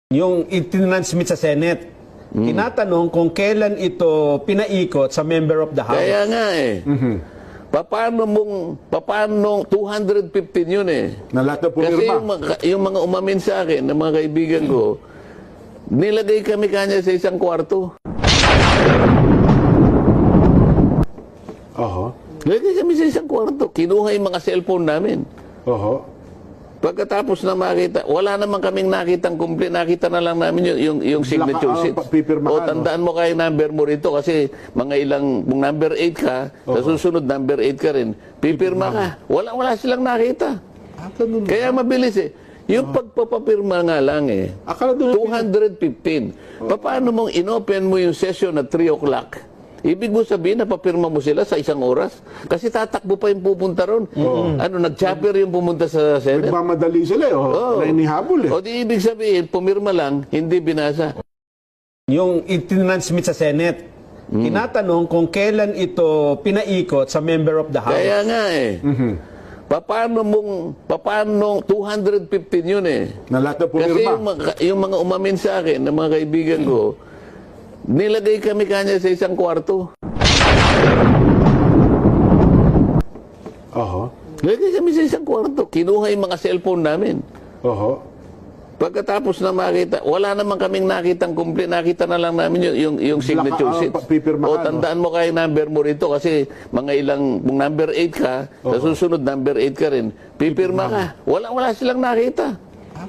Yung itinansmit sa Senate, tinatanong kung kailan ito pinaikot sa member of the House. Kaya nga eh. Paano 215 yun eh. Na lahat na Kasi pumirma. yung mga umamin sa akin, ng mga kaibigan ko, nilagay kami kanya sa isang kwarto. Oho. Nilagay kami sa isang kwarto. Kinuha yung mga cellphone namin. Oho. Pagkatapos na makita, wala naman kaming nakitang complete. Nakita na lang namin yung signature sheet. pipirmahan, O tandaan mo kayo number mo rito kasi mga ilang, kung number 8 ka, sa susunod number 8 ka rin, pipirma ka. Wala silang nakita. Ganun. Kaya mabilis eh. Yung pagpapapirma nga lang eh. Akala doon 215. Paano mong inopen mo yung session at 3 o'clock? Ibig mo sabihin, napapirma mo sila sa isang oras? Kasi tatakbo pa yung pupunta ron. Nag-chopper yung pumunta sa Senate. nagmamadali sila eh. Oo. Na inihabol eh. O di ibig sabihin, pumirma lang, hindi binasa. Yung itinansmit sa Senate, tinatanong kung kailan ito pinaikot sa member of the House. Kaya nga eh. Paano 215 yun eh. Na lahat na Kasi pumirma. yung mga umamin sa akin, ng mga kaibigan ko, nilagay kami kanya sa isang kwarto. Oho. Nilagay kami sa isang kwarto. Kinuha yung mga cellphone namin. Oho. Pagkatapos na makita, wala naman kaming nakitang complete. Nakita na lang namin yung signature sheet. pipirmahan, O tandaan mo kayo number mo rito kasi mga ilang, kung number 8 ka, sa susunod number 8 ka rin, pipirma ka. Wala silang nakita.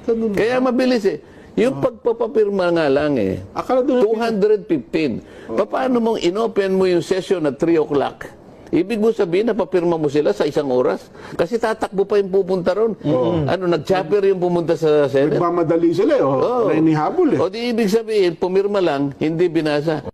Ganun. Kaya mabilis eh. Yung pagpapapirma nga lang eh. Akala doon 215. Paano mong inopen mo yung session at 3 o'clock? Ibig mo sabihin, napapirma mo sila sa isang oras? Kasi tatakbo pa yung pupunta ron. Nag-chopper yung pumunta sa Senate. nagmamadali sila eh. Na inihabol eh. O di ibig sabihin, pumirma lang, hindi binasa.